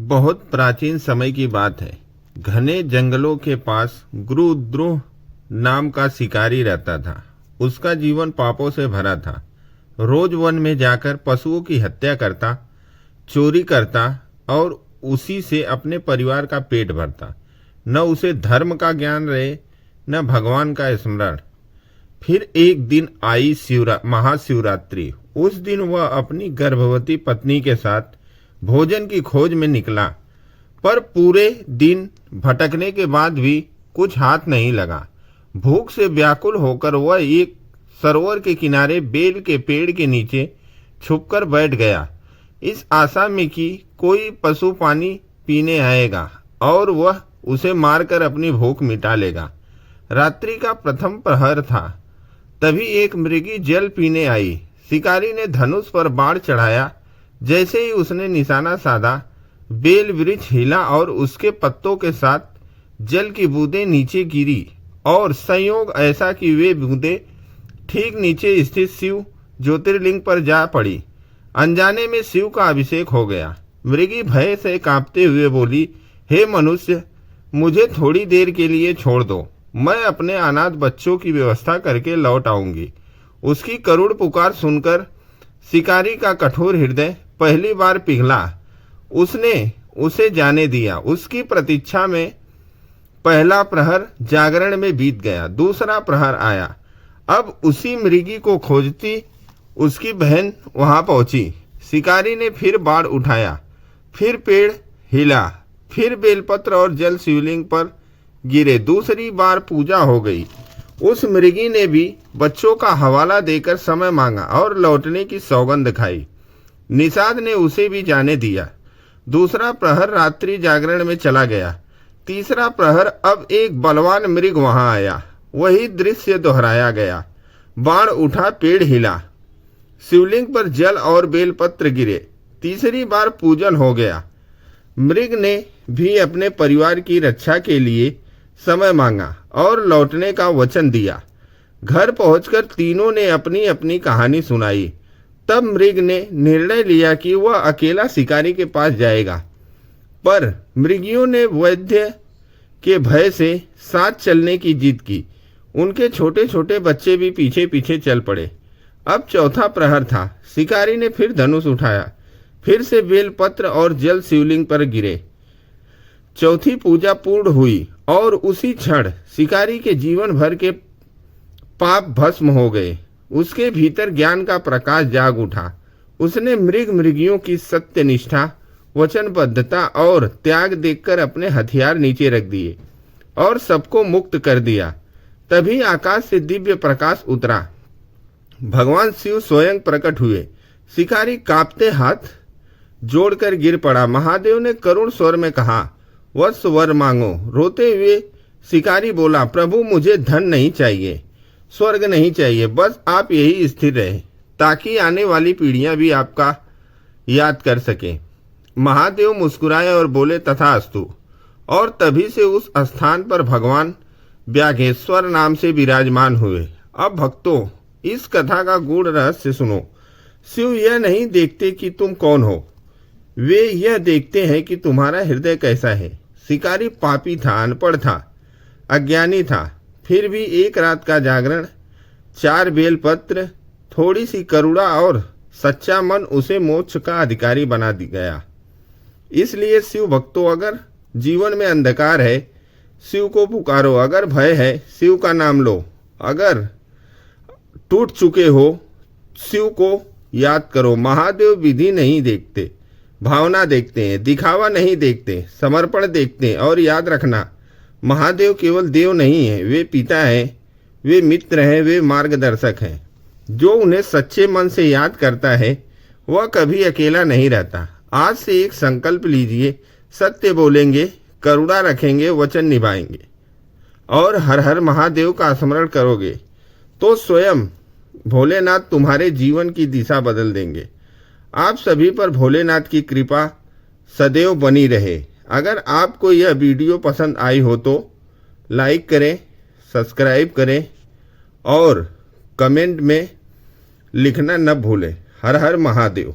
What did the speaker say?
बहुत प्राचीन समय की बात है। घने जंगलों के पास गुरुद्रोह नाम का शिकारी रहता था। उसका जीवन पापों से भरा था। रोज वन में जाकर पशुओं की हत्या करता, चोरी करता और उसी से अपने परिवार का पेट भरता। न उसे धर्म का ज्ञान रहे, न भगवान का स्मरण। फिर एक दिन आई महाशिवरात्रि। उस दिन वह अपनी गर्भवती पत्नी के साथ भोजन की खोज में निकला, पर पूरे दिन भटकने के बाद भी कुछ हाथ नहीं लगा। भूख से व्याकुल होकर वह एक सरोवर के किनारे बेल के पेड़ के नीचे छुपकर बैठ गया, इस आशा में कि कोई पशु पानी पीने आएगा और वह उसे मारकर अपनी भूख मिटा लेगा। रात्रि का प्रथम प्रहर था, तभी एक मृगी जल पीने आई। शिकारी ने धनुष पर बाण चढ़ाया। जैसे ही उसने निशाना साधा, बेल वृक्ष हिला और उसके पत्तों के साथ जल की बूंदें नीचे गिरी, और संयोग ऐसा कि वे बूंदें ठीक नीचे स्थित शिव ज्योतिर्लिंग पर जा पड़ी। अनजाने में शिव का अभिषेक हो गया। मृगी भय से कांपते हुए बोली, हे मनुष्य, मुझे थोड़ी देर के लिए छोड़ दो। मैं अपने अनाथ बच्चों की व्यवस्था करके लौट आऊंगी। उसकी करुण पुकार सुनकर शिकारी का कठोर हृदय पहली बार पिघला। उसने उसे जाने दिया। उसकी प्रतीक्षा में पहला प्रहर जागरण में बीत गया। दूसरा प्रहर आया। अब उसी मृगी को खोजती उसकी बहन वहां पहुंची। शिकारी ने फिर बाण उठाया, फिर पेड़ हिला, फिर बेलपत्र और जल शिवलिंग पर गिरे। दूसरी बार पूजा हो गई। उस मृगी ने भी बच्चों का हवाला देकर समय मांगा और लौटने की सौगंध खाई। निषाद ने उसे भी जाने दिया। दूसरा प्रहर रात्रि जागरण में चला गया। तीसरा प्रहर अब एक बलवान मृग वहां आया। वही दृश्य दोहराया गया। बाण उठा, पेड़ हिला, शिवलिंग पर जल और बेलपत्र गिरे। तीसरी बार पूजन हो गया। मृग ने भी अपने परिवार की रक्षा के लिए समय मांगा और लौटने का वचन दिया। घर पहुंचकर तीनों ने अपनी अपनी कहानी सुनाई। तब मृग ने निर्णय लिया कि वह अकेला शिकारी के पास जाएगा, पर मृगियों ने वैद्य के भय से साथ चलने की जिद की। उनके छोटे छोटे बच्चे भी पीछे पीछे चल पड़े। अब चौथा प्रहर था। शिकारी ने फिर धनुष उठाया। फिर से बेलपत्र और जल शिवलिंग पर गिरे। चौथी पूजा पूर्ण हुई और उसी क्षण शिकारी के जीवन भर के पाप भस्म हो गए। उसके भीतर ज्ञान का प्रकाश जाग उठा। उसने मृगियों की सत्यनिष्ठा, वचनबद्धता और त्याग देखकर अपने हथियार नीचे रख दिए और सबको मुक्त कर दिया। तभी आकाश से दिव्य प्रकाश उतरा। भगवान शिव स्वयं प्रकट हुए। शिकारी कांपते हाथ जोड़कर गिर पड़ा। महादेव ने करुण स्वर में कहा, वत्स वर मांगो। रोते हुए शिकारी बोला, प्रभु मुझे धन नहीं चाहिए, स्वर्ग नहीं चाहिए, बस आप यही स्थिर रहे ताकि आने वाली पीढ़ियां भी आपका याद कर सके। महादेव मुस्कुराए और बोले, तथास्तु। और तभी से उस स्थान पर भगवान व्याघ्रेश्वर नाम से विराजमान हुए। अब भक्तों, इस कथा का गूढ़ रहस्य सुनो। शिव यह नहीं देखते कि तुम कौन हो, वे यह देखते हैं कि तुम्हारा हृदय कैसा है। शिकारी पापी था, अनपढ़ था, अज्ञानी था, फिर भी एक रात का जागरण, 4 बेलपत्र, थोड़ी सी करुणा और सच्चा मन उसे मोक्ष का अधिकारी बना गया। इसलिए शिव भक्तों, अगर जीवन में अंधकार है, शिव को पुकारो। अगर भय है, शिव का नाम लो। अगर टूट चुके हो, शिव को याद करो। महादेव विधि नहीं देखते, भावना देखते हैं। दिखावा नहीं देखते, समर्पण देखते हैं। और याद रखना, महादेव केवल देव नहीं है, वे पिता हैं, वे मित्र हैं, वे मार्गदर्शक हैं। जो उन्हें सच्चे मन से याद करता है वह कभी अकेला नहीं रहता। आज से एक संकल्प लीजिए, सत्य बोलेंगे, करुणा रखेंगे, वचन निभाएंगे और हर हर महादेव का स्मरण करोगे तो स्वयं भोलेनाथ तुम्हारे जीवन की दिशा बदल देंगे। आप सभी पर भोलेनाथ की कृपा सदैव बनी रहे। अगर आपको यह वीडियो पसंद आई हो तो लाइक करें, सब्सक्राइब करें और कमेंट में लिखना न भूलें। हर हर महादेव।